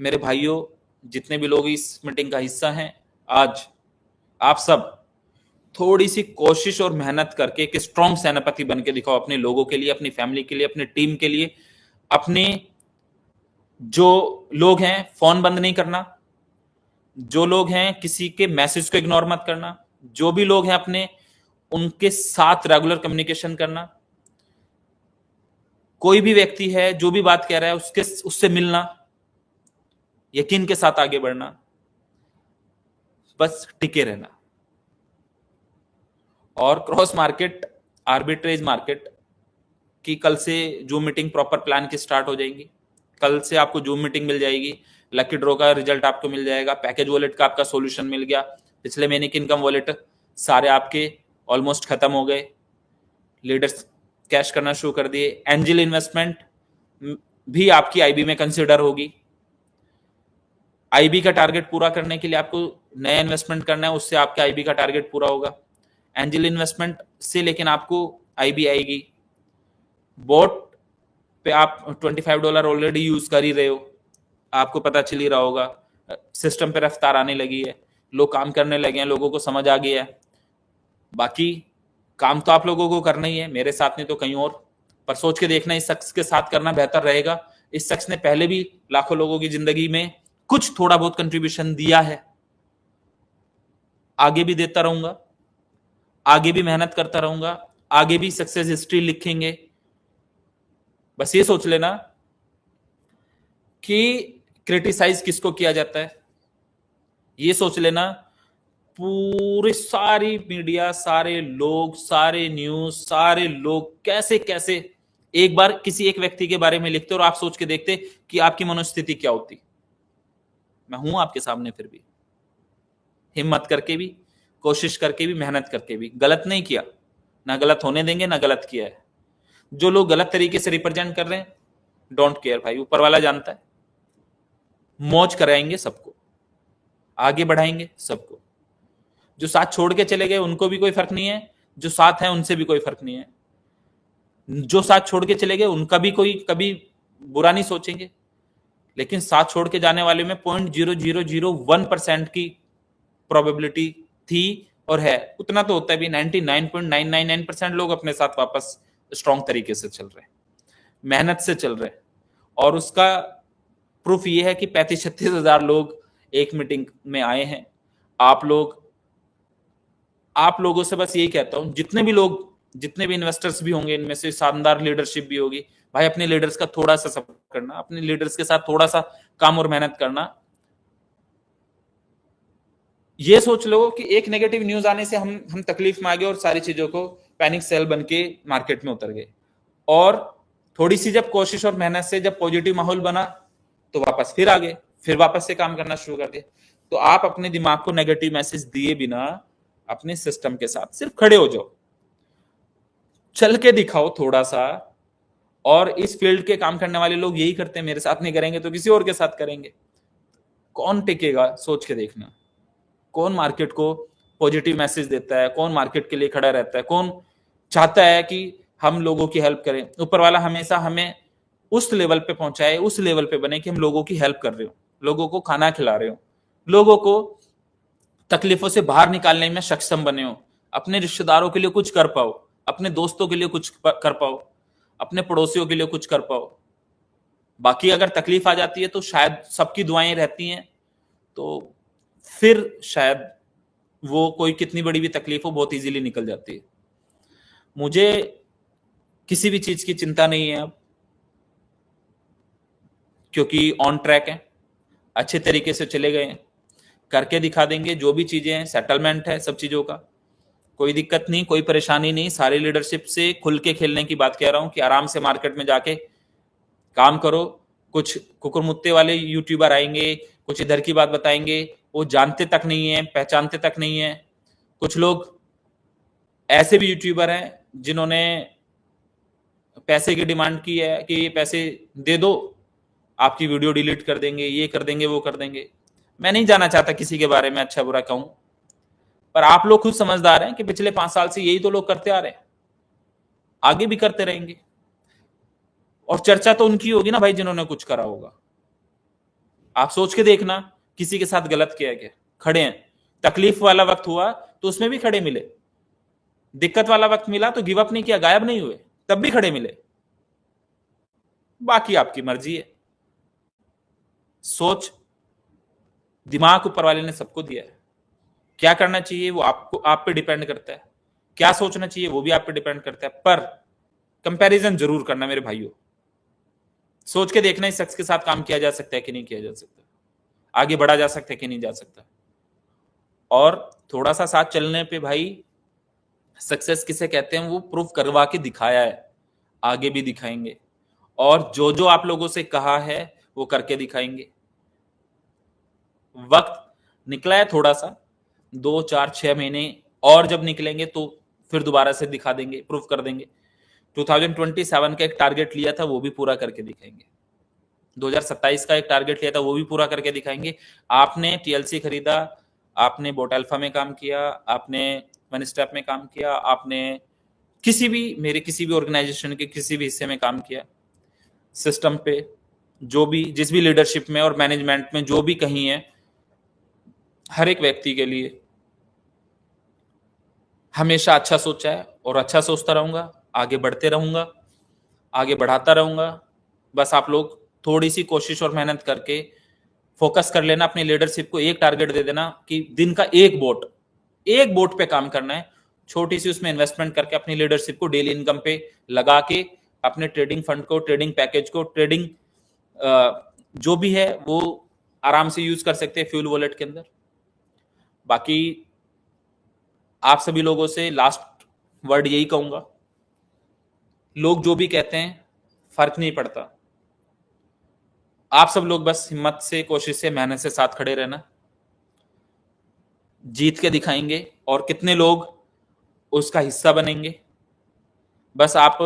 मेरे भाइयों, जितने भी लोग इस मीटिंग का हिस्सा हैं, आज आप सब थोड़ी सी कोशिश और मेहनत करके एक स्ट्रॉन्ग सेनापति बन के दिखाओ, अपने लोगों के लिए, अपनी फैमिली के लिए, अपनी टीम के लिए। अपने जो लोग हैं, फोन बंद नहीं करना, जो लोग हैं किसी के मैसेज को इग्नोर मत करना, जो भी लोग हैं अपने, उनके साथ रेगुलर कम्युनिकेशन करना। कोई भी व्यक्ति है जो भी बात कह रहा है, उससे मिलना, यकीन के साथ आगे बढ़ना, बस टिके रहना। और क्रॉस मार्केट, आर्बिट्रेज मार्केट की कल से जूम मीटिंग प्रॉपर प्लान की स्टार्ट हो जाएंगी। कल से आपको जूम मीटिंग मिल जाएगी, लकी ड्रॉ का रिजल्ट आपको मिल जाएगा, पैकेज वॉलेट का आपका सॉल्यूशन मिल गया, पिछले महीने के इनकम वॉलेट सारे आपके ऑलमोस्ट खत्म हो गए, लीडर्स कैश करना शुरू कर दिए, एंजल इन्वेस्टमेंट भी आपकी आईबी में कंसिडर होगी। आईबी का टारगेट पूरा करने के लिए आपको नया इन्वेस्टमेंट करना है, उससे आपका आईबी का टारगेट पूरा होगा। एंजल इन्वेस्टमेंट से लेकिन आपको आईबी आएगी। बोट पे आप $25 ऑलरेडी यूज कर ही रहे हो, आपको पता चल ही रहा होगा। सिस्टम पे रफ्तार आने लगी है, लोग काम करने लगे हैं, लोगों को समझ आ गया है। बाकी काम तो आप लोगों को करना ही है, मेरे साथ नहीं तो कहीं और, पर सोच के देखना इस शख्स के साथ करना बेहतर रहेगा। इस शख्स ने पहले भी लाखों लोगों की जिंदगी में कुछ थोड़ा बहुत कंट्रीब्यूशन दिया है, आगे भी देता रहूंगा, आगे भी मेहनत करता रहूंगा, आगे भी सक्सेस हिस्ट्री लिखेंगे। बस ये सोच लेना कि क्रिटिसाइज किसको किया जाता है, ये सोच लेना पूरी सारी मीडिया, सारे लोग, सारे न्यूज, सारे लोग कैसे कैसे एक बार किसी एक व्यक्ति के बारे में लिखते और आप सोच के देखते कि आपकी मनोस्थिति क्या होती। मैं हूं आपके सामने, फिर भी हिम्मत करके भी, कोशिश करके भी, मेहनत करके भी, गलत नहीं किया, ना गलत होने देंगे, ना गलत किया है। जो लोग गलत तरीके से रिप्रेजेंट कर रहे हैं, डोंट केयर भाई, ऊपर वाला जानता है। मौज कराएंगे सबको, आगे बढ़ाएंगे सबको। जो साथ छोड़ के चले गए उनको भी कोई फर्क नहीं है, जो साथ है उनसे भी कोई फर्क नहीं है। जो साथ छोड़ के चले गए उनका भी कोई कभी बुरा नहीं सोचेंगे, लेकिन साथ छोड़ के जाने वाले में 0.0001% की प्रोबेबिलिटी थी और है। उतना तो होता है भी, 99.999% लोग अपने साथ वापस स्ट्रॉन्ग तरीके से चल रहे हैं, मेहनत से चल रहे हैं। और उसका प्रूफ ये है कि 35-36 हजार लोग एक मीटिंग में आए हैं। आप लोगों से बस यही कहता हूं, जितने भी लोग, जितने भी इन्वेस्टर्स भी होंगे, इनमें से शानदार लीडरशिप भी होगी भाई, अपने लीडर्स का थोड़ा सा सपोर्ट करना, अपने लीडर्स के साथ थोड़ा सा काम और मेहनत करना। ये सोच लो कि एक नेगेटिव न्यूज आने से हम तकलीफ में आ गए और सारी चीजों को पैनिक सेल बन के मार्केट में उतर गए, और थोड़ी सी जब कोशिश और मेहनत से जब पॉजिटिव माहौल बना तो वापस फिर आ गए, फिर वापस से काम करना शुरू कर दिया। तो आप अपने दिमाग को नेगेटिव मैसेज दिए बिना अपने सिस्टम के साथ सिर्फ खड़े हो जाओ, चल के दिखाओ थोड़ा सा। और इस फील्ड के काम करने वाले लोग यही करते हैं, मेरे साथ नहीं करेंगे तो किसी और के साथ करेंगे। कौन टिकेगा, सोच के देखना। कौन मार्केट को पॉजिटिव मैसेज देता है, कौन मार्केट के लिए खड़ा रहता है, कौन चाहता है कि हम लोगों की हेल्प करें। ऊपर वाला हमेशा हमें उस लेवल पे पहुंचाए, उस लेवल पे बने कि हम लोगों की हेल्प कर रहे हो, लोगों को खाना खिला रहे हो, लोगों को तकलीफों से बाहर निकालने में सक्षम बने हो, अपने रिश्तेदारों के लिए कुछ कर पाओ, अपने दोस्तों के लिए कुछ कर पाओ, अपने पड़ोसियों के लिए कुछ कर पाओ। बाकी अगर तकलीफ आ जाती है तो शायद सबकी दुआएं रहती हैं, तो फिर शायद वो कोई कितनी बड़ी भी तकलीफ हो बहुत इजीली निकल जाती है। मुझे किसी भी चीज की चिंता नहीं है अब, क्योंकि ऑन ट्रैक है, अच्छे तरीके से चले गए हैं, करके दिखा देंगे। जो भी चीजें हैं, सेटलमेंट है सब चीजों का, कोई दिक्कत नहीं, कोई परेशानी नहीं। सारी लीडरशिप से खुल के खेलने की बात कह रहा हूं कि आराम से मार्केट में जाके काम करो। कुछ कुकुरमुत्ते वाले यूट्यूबर आएंगे, कुछ इधर की बात बताएंगे, वो जानते तक नहीं है, पहचानते तक नहीं है। कुछ लोग ऐसे भी यूट्यूबर हैं जिन्होंने पैसे की डिमांड की है कि ये पैसे दे दो, आपकी वीडियो डिलीट कर देंगे, ये कर देंगे, वो कर देंगे। मैं नहीं जाना चाहता किसी के बारे में अच्छा बुरा कहूं, पर आप लोग खुद समझदार हैं कि पिछले 5 साल से यही तो लोग करते आ रहे हैं, आगे भी करते रहेंगे। और चर्चा तो उनकी होगी ना भाई जिन्होंने कुछ करा होगा। आप सोच के देखना, किसी के साथ गलत किया गया, खड़े हैं। तकलीफ वाला वक्त हुआ तो उसमें भी खड़े मिले, दिक्कत वाला वक्त मिला तो गिव अप नहीं किया, गायब नहीं हुए, तब भी खड़े मिले। बाकी आपकी मर्जी है। सोच, दिमाग ऊपर वाले ने सबको दिया है, क्या करना चाहिए वो आपको, आप पे डिपेंड करता है। क्या सोचना चाहिए वो भी आप पे डिपेंड करता है। पर कंपैरिजन जरूर करना मेरे भाइयों, सोच के देखना इस शख्स के साथ काम किया जा सकता है कि नहीं किया जा सकता, आगे बढ़ा जा सकता है कि नहीं जा सकता। और थोड़ा सा साथ चलने पे भाई, सक्सेस किसे कहते हैं वो प्रूफ करवा के दिखाया है, आगे भी दिखाएंगे। और जो जो आप लोगों से कहा है वो करके दिखाएंगे। वक्त निकला है थोड़ा सा, 2, 4, 6 महीने और जब निकलेंगे तो फिर दोबारा से दिखा देंगे, प्रूफ कर देंगे। 2027 का एक टारगेट लिया था वो भी पूरा करके दिखाएंगे। 2027 का एक टारगेट लिया था, वो भी पूरा करके दिखाएंगे। आपने टीएलसी खरीदा, आपने बोट अल्फा में काम किया, आपने वन स्टेप में काम किया, आपने मेरे किसी भी ऑर्गेनाइजेशन के किसी भी हिस्से में काम किया, सिस्टम पे जो भी, जिस भी लीडरशिप में और मैनेजमेंट में जो भी कहीं है, हर एक व्यक्ति के लिए हमेशा अच्छा सोचा है और अच्छा सोचता रहूंगा, आगे बढ़ते रहूंगा, आगे बढ़ाता रहूंगा। बस आप लोग थोड़ी सी कोशिश और मेहनत करके फोकस कर लेना, अपनी लीडरशिप को एक टारगेट दे देना कि दिन का एक बोट पे काम करना है, छोटी सी उसमें इन्वेस्टमेंट करके अपनी लीडरशिप को डेली इनकम पे लगा के अपने ट्रेडिंग फंड को, ट्रेडिंग पैकेज को, ट्रेडिंग जो भी है वो आराम से यूज कर सकते हैं फ्यूल वॉलेट के अंदर। बाकी आप सभी लोगों से लास्ट वर्ड यही कहूंगा, लोग जो भी कहते हैं फर्क नहीं पड़ता, आप सब लोग बस हिम्मत से, कोशिश से, मेहनत से साथ खड़े रहना, जीत के दिखाएंगे। और कितने लोग उसका हिस्सा बनेंगे, बस आप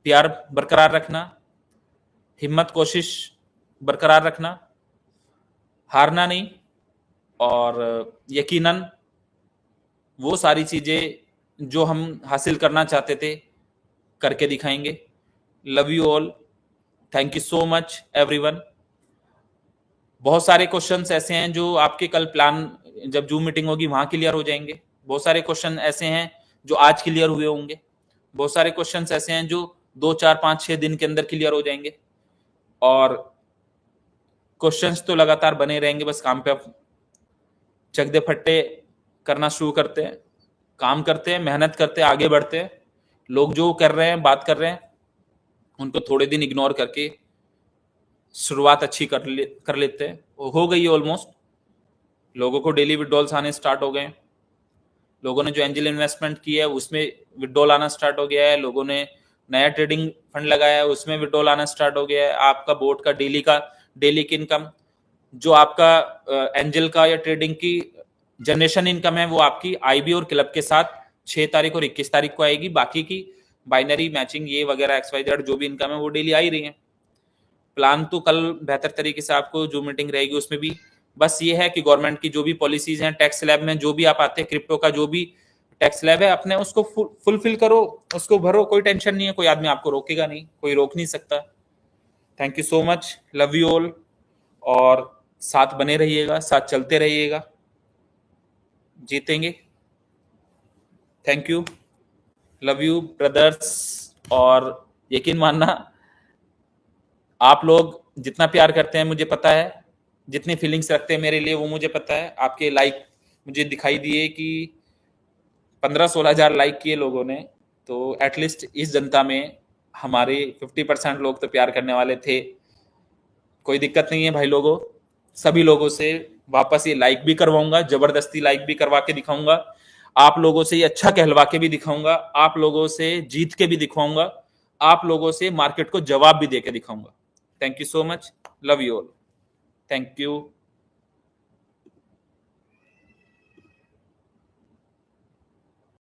प्यार बरकरार रखना, हिम्मत कोशिश बरकरार रखना, हारना नहीं, और यकीनन वो सारी चीजें जो हम हासिल करना चाहते थे करके दिखाएंगे। Love you all, thank you so much everyone. बहुत सारे क्वेश्चंस ऐसे हैं जो आपके कल प्लान, जब जूम मीटिंग होगी वहां क्लियर हो जाएंगे। बहुत सारे क्वेश्चन ऐसे हैं जो आज क्लियर हुए होंगे। बहुत सारे क्वेश्चंस ऐसे हैं जो 2, 4, 5, 6 दिन के अंदर क्लियर हो जाएंगे। और क्वेश्चंस तो लगातार बने रहेंगे, बस काम पे आप चक दे फट्टे करना शुरू करते हैं, काम करते हैं, मेहनत करते हैं, आगे बढ़ते हैं। लोग जो कर रहे हैं, बात कर रहे हैं, उनको थोड़े दिन इग्नोर करके शुरुआत अच्छी कर लेते हैं। हो गई है ऑलमोस्ट, लोगों को डेली विड्रॉल्स आने स्टार्ट हो गए, लोगों ने जो एंजल इन्वेस्टमेंट की है उसमें विड्रॉल आना स्टार्ट हो गया है, लोगों ने नया ट्रेडिंग फंड लगाया है उसमें विड्रॉल आना स्टार्ट हो गया है। आपका बोर्ड का डेली की इनकम, जो आपका एंजल का या ट्रेडिंग की जनरेशन इनकम है, वो आपकी आईबी और क्लब के साथ 6 तारीख और 21 तारीख को आएगी। बाकी की बाइनरी मैचिंग ये वगैरह XYZ जो भी इनकम है वो डेली आ ही रही है। प्लान तो कल बेहतर तरीके से आपको जो मीटिंग रहेगी उसमें भी बस ये है कि गवर्नमेंट की जो भी पॉलिसीज हैं, टैक्स स्लैब में जो भी आप आते हैं, क्रिप्टो का जो भी टैक्स स्लैब है, अपने उसको फुलफिल करो, उसको भरो, कोई टेंशन नहीं है, कोई आदमी आपको रोकेगा नहीं, कोई रोक नहीं सकता। Thank you so much, love you all, और साथ बने रहिएगा, साथ चलते रहिएगा, जीतेंगे। Thank you, love you brothers. और यकीन मानना, आप लोग जितना प्यार करते हैं मुझे पता है, जितनी फीलिंग्स रखते हैं मेरे लिए वो मुझे पता है। आपके लाइक मुझे दिखाई दिए कि 15-16 हजार लाइक किए लोगों ने, तो एटलीस्ट इस जनता में हमारे 50% लोग तो प्यार करने वाले थे। कोई दिक्कत नहीं है भाई लोगों, सभी लोगों से वापस ये लाइक भी करवाऊंगा, जबरदस्ती लाइक भी करवा के दिखाऊंगा, आप लोगों से ये अच्छा कहलवा के भी दिखाऊंगा, आप लोगों से जीत के भी दिखाऊंगा, आप लोगों से मार्केट को जवाब भी दे के दिखाऊंगा। Thank you so much, love you all, thank you.